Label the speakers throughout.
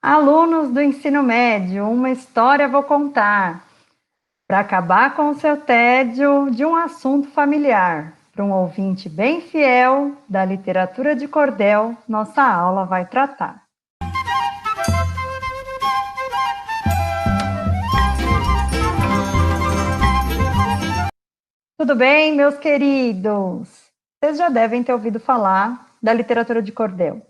Speaker 1: Alunos do ensino médio, uma história vou contar para acabar com o seu tédio de um assunto familiar. Para um ouvinte bem fiel da literatura de cordel, nossa aula vai tratar. Tudo bem, meus queridos? Vocês já devem ter ouvido falar da literatura de cordel.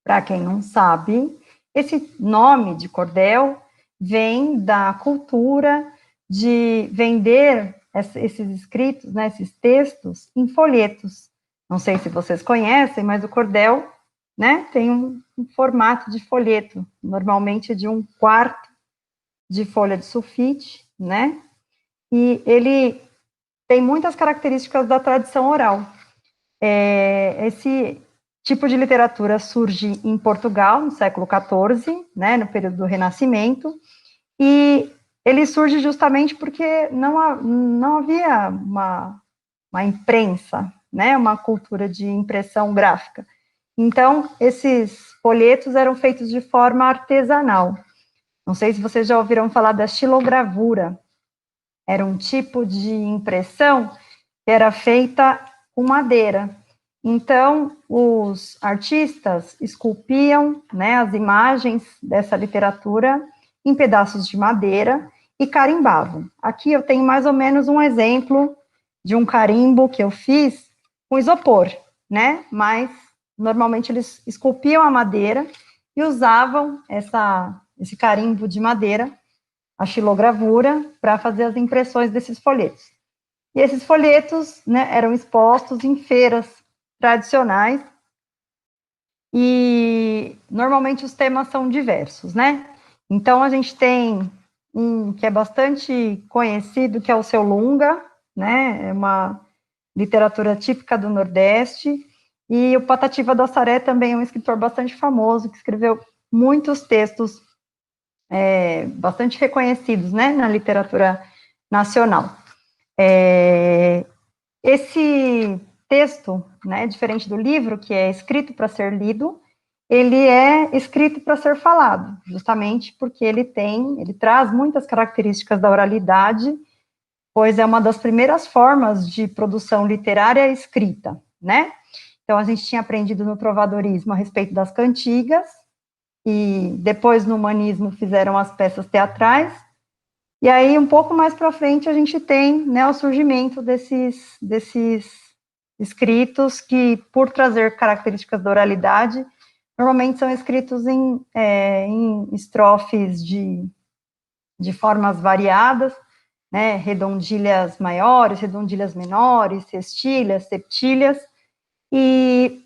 Speaker 1: Para quem não sabe, esse nome de cordel vem da cultura de vender esses escritos, né, esses textos, em folhetos. Não sei se vocês conhecem, mas o cordel, né, tem um formato de folheto, normalmente de 1/4 de folha de sulfite, né, e ele tem muitas características da tradição oral. Esse tipo de literatura surge em Portugal, no século XIV, né, no período do Renascimento, e ele surge justamente porque não havia uma imprensa, né, uma cultura de impressão gráfica. Então, esses folhetos eram feitos de forma artesanal. Não sei se vocês já ouviram falar da xilogravura. Era um tipo de impressão que era feita com madeira. Então, os artistas esculpiam, né, as imagens dessa literatura em pedaços de madeira e carimbavam. Aqui eu tenho mais ou menos um exemplo de um carimbo que eu fiz com isopor, né? Mas normalmente eles esculpiam a madeira e usavam esse carimbo de madeira, a xilogravura, para fazer as impressões desses folhetos. E esses folhetos, né, eram expostos em feiras tradicionais e normalmente os temas são diversos, né? Então a gente tem um que é bastante conhecido, que é o Seu Lunga, né? É uma literatura típica do Nordeste, e o Patativa do Assaré também é um escritor bastante famoso, que escreveu muitos textos bastante reconhecidos, né, na literatura nacional. Esse texto, né, diferente do livro, que é escrito para ser lido, ele é escrito para ser falado, justamente porque ele traz muitas características da oralidade, pois é uma das primeiras formas de produção literária escrita, né? Então, a gente tinha aprendido no trovadorismo a respeito das cantigas, e depois no humanismo fizeram as peças teatrais, e aí, um pouco mais para frente, a gente tem, né, o surgimento desses escritos que, por trazer características da oralidade, normalmente são escritos em estrofes de formas variadas, né, redondilhas maiores, redondilhas menores, sextilhas, septilhas, e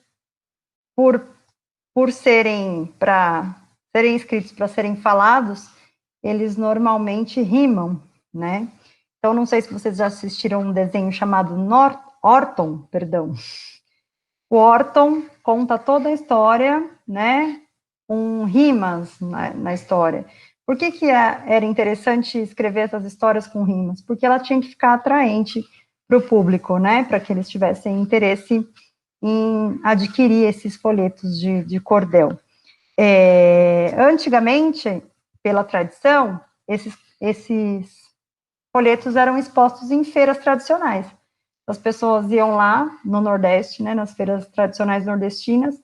Speaker 1: por serem escritos para serem falados, eles normalmente rimam, né? Então, não sei se vocês já assistiram um desenho chamado Orton, perdão. O Orton conta toda a história, né, com rimas na história. Por que era interessante escrever essas histórias com rimas? Porque ela tinha que ficar atraente para o público, né, para que eles tivessem interesse em adquirir esses folhetos de cordel. Antigamente, pela tradição, esses folhetos eram expostos em feiras tradicionais. As pessoas iam lá no Nordeste, né, nas feiras tradicionais nordestinas,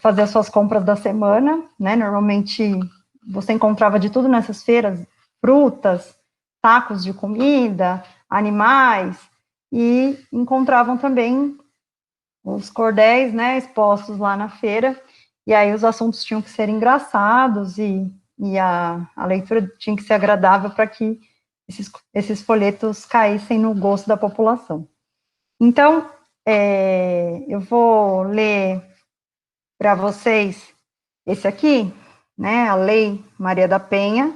Speaker 1: fazer as suas compras da semana, né, normalmente você encontrava de tudo nessas feiras, frutas, sacos de comida, animais, e encontravam também os cordéis, né, expostos lá na feira, e aí os assuntos tinham que ser engraçados, e a leitura tinha que ser agradável para que esses folhetos caíssem no gosto da população. Então, eu vou ler para vocês esse aqui, né, a Lei Maria da Penha,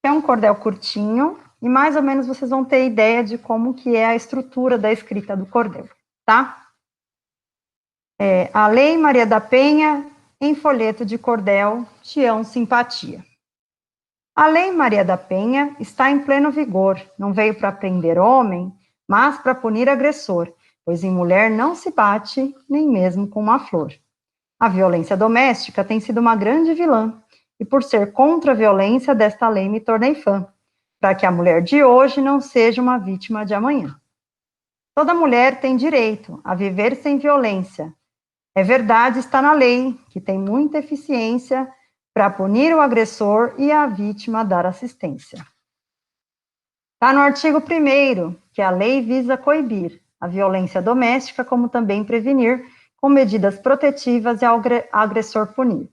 Speaker 1: que é um cordel curtinho, e mais ou menos vocês vão ter ideia de como que é a estrutura da escrita do cordel, tá? A Lei Maria da Penha, em folheto de cordel, Tião Simpatia. A Lei Maria da Penha está em pleno vigor, não veio para prender homem, mas para punir agressor, pois em mulher não se bate, nem mesmo com uma flor. A violência doméstica tem sido uma grande vilã, e por ser contra a violência desta lei me tornei fã, para que a mulher de hoje não seja uma vítima de amanhã. Toda mulher tem direito a viver sem violência. É verdade, está na lei, que tem muita eficiência para punir o agressor e a vítima dar assistência. Está no artigo 1º, que a lei visa coibir a violência doméstica, como também prevenir com medidas protetivas e ao agressor punir.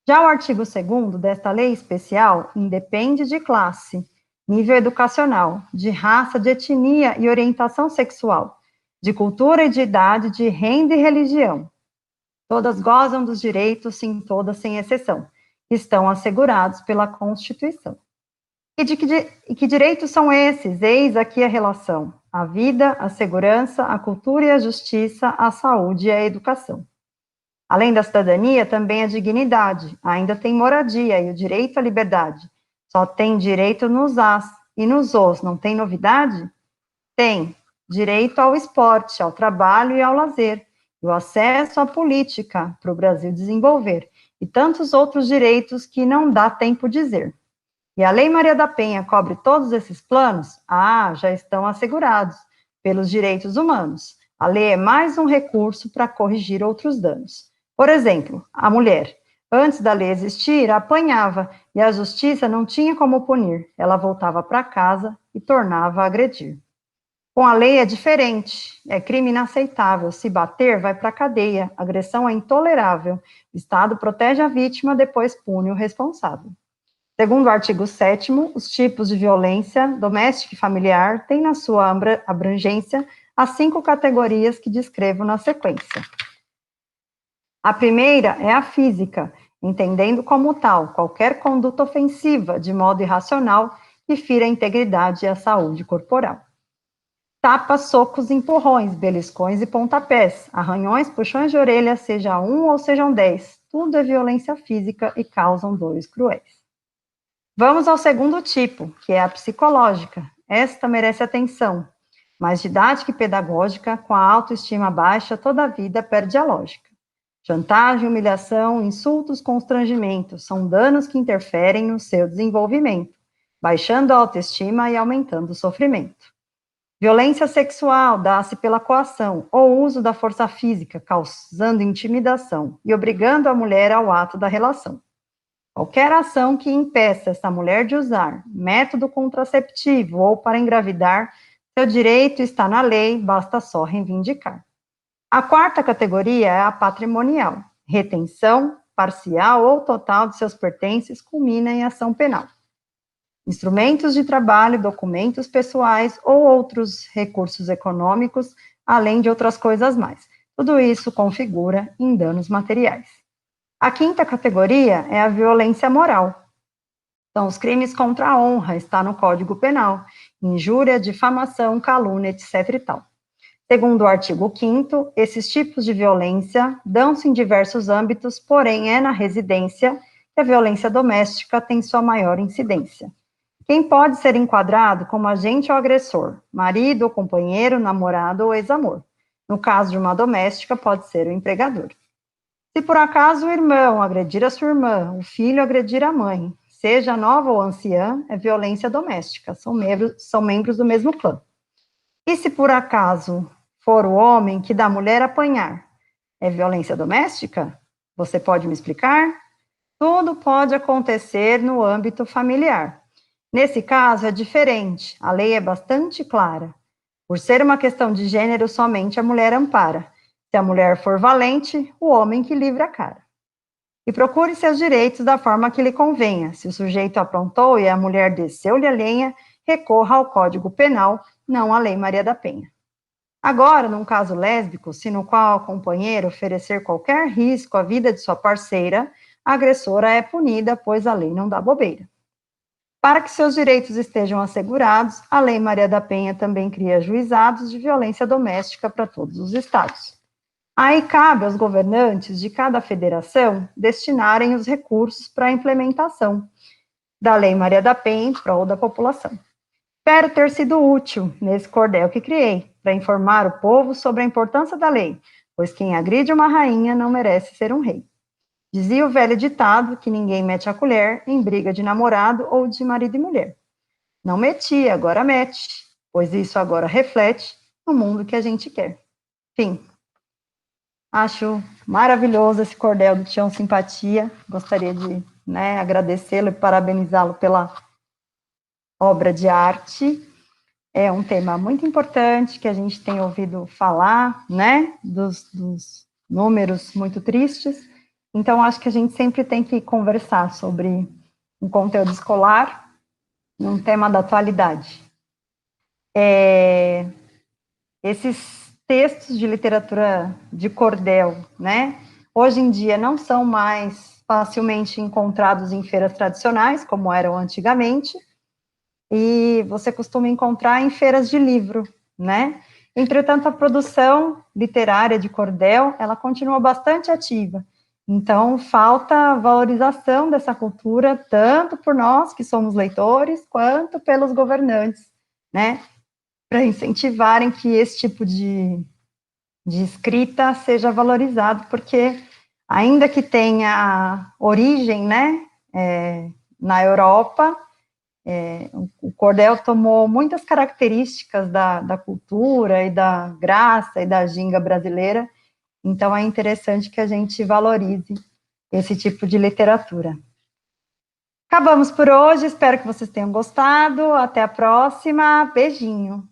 Speaker 1: Já o artigo 2º desta lei especial independe de classe, nível educacional, de raça, de etnia e orientação sexual, de cultura e de idade, de renda e religião. Todas gozam dos direitos, sim, todas sem exceção, que estão assegurados pela Constituição. E que direitos são esses? Eis aqui a relação: a vida, a segurança, a cultura e a justiça, a saúde e a educação. Além da cidadania, também a dignidade, ainda tem moradia e o direito à liberdade. Só tem direito nos as e nos os, não tem novidade? Tem direito ao esporte, ao trabalho e ao lazer, e o acesso à política para o Brasil desenvolver, e tantos outros direitos que não dá tempo dizer. E a Lei Maria da Penha cobre todos esses planos? Ah, já estão assegurados pelos direitos humanos. A lei é mais um recurso para corrigir outros danos. Por exemplo, a mulher, antes da lei existir, apanhava e a justiça não tinha como punir. Ela voltava para casa e tornava a agredir. Com a lei é diferente, é crime inaceitável. Se bater, vai para a cadeia. Agressão é intolerável. O Estado protege a vítima, depois pune o responsável. Segundo o artigo 7º, os tipos de violência doméstica e familiar têm na sua abrangência as 5 categorias que descrevo na sequência. A primeira é a física, entendendo como tal qualquer conduta ofensiva de modo irracional que fira a integridade e a saúde corporal. Tapas, socos, empurrões, beliscões e pontapés, arranhões, puxões de orelha, seja um ou sejam 10, tudo é violência física e causam dores cruéis. Vamos ao segundo tipo, que é a psicológica. Esta merece atenção. Mais didática e pedagógica, com a autoestima baixa, toda a vida perde a lógica. Chantagem, humilhação, insultos, constrangimentos são danos que interferem no seu desenvolvimento, baixando a autoestima e aumentando o sofrimento. Violência sexual dá-se pela coação ou uso da força física, causando intimidação e obrigando a mulher ao ato da relação. Qualquer ação que impeça essa mulher de usar método contraceptivo ou para engravidar, seu direito está na lei, basta só reivindicar. A quarta categoria é a patrimonial. Retenção, parcial ou total de seus pertences culmina em ação penal. Instrumentos de trabalho, documentos pessoais ou outros recursos econômicos, além de outras coisas mais. Tudo isso configura em danos materiais. A quinta categoria é a violência moral. São os crimes contra a honra, está no Código Penal, injúria, difamação, calúnia, etc. e tal. Segundo o artigo 5º, esses tipos de violência dão-se em diversos âmbitos, porém é na residência que a violência doméstica tem sua maior incidência. Quem pode ser enquadrado como agente ou agressor? Marido, companheiro, namorado ou ex-amor. No caso de uma doméstica, pode ser o empregador. Se por acaso o irmão agredir a sua irmã, o filho agredir a mãe, seja nova ou anciã, é violência doméstica, são membros do mesmo clã. E se por acaso for o homem que dá a mulher apanhar, é violência doméstica? Você pode me explicar? Tudo pode acontecer no âmbito familiar. Nesse caso é diferente, a lei é bastante clara. Por ser uma questão de gênero, somente a mulher ampara. Se a mulher for valente, o homem que livra a cara. E procure seus direitos da forma que lhe convenha. Se o sujeito aprontou e a mulher desceu-lhe a lenha, recorra ao Código Penal, não à Lei Maria da Penha. Agora, num caso lésbico, se no qual a companheira oferecer qualquer risco à vida de sua parceira, a agressora é punida, pois a lei não dá bobeira. Para que seus direitos estejam assegurados, a Lei Maria da Penha também cria juizados de violência doméstica para todos os estados. Aí cabe aos governantes de cada federação destinarem os recursos para a implementação da Lei Maria da Penha em prol da população. Espero ter sido útil nesse cordel que criei, para informar o povo sobre a importância da lei, pois quem agride uma rainha não merece ser um rei. Dizia o velho ditado que ninguém mete a colher em briga de namorado ou de marido e mulher. Não meti, agora mete, pois isso agora reflete no mundo que a gente quer. Enfim, acho maravilhoso esse cordel do Tião Simpatia. Gostaria de, né, agradecê-lo e parabenizá-lo pela obra de arte. É um tema muito importante que a gente tem ouvido falar, né, dos números muito tristes. Então, acho que a gente sempre tem que conversar sobre um conteúdo escolar, um tema da atualidade. Esses textos de literatura de cordel, né, hoje em dia não são mais facilmente encontrados em feiras tradicionais, como eram antigamente, e você costuma encontrar em feiras de livro, né? Entretanto, a produção literária de cordel, ela continua bastante ativa. Então, falta valorização dessa cultura, tanto por nós, que somos leitores, quanto pelos governantes, né? Para incentivarem que esse tipo de escrita seja valorizado, porque ainda que tenha origem, né, na Europa, o cordel tomou muitas características da cultura e da graça e da ginga brasileira, então é interessante que a gente valorize esse tipo de literatura. Acabamos por hoje, espero que vocês tenham gostado, até a próxima, beijinho!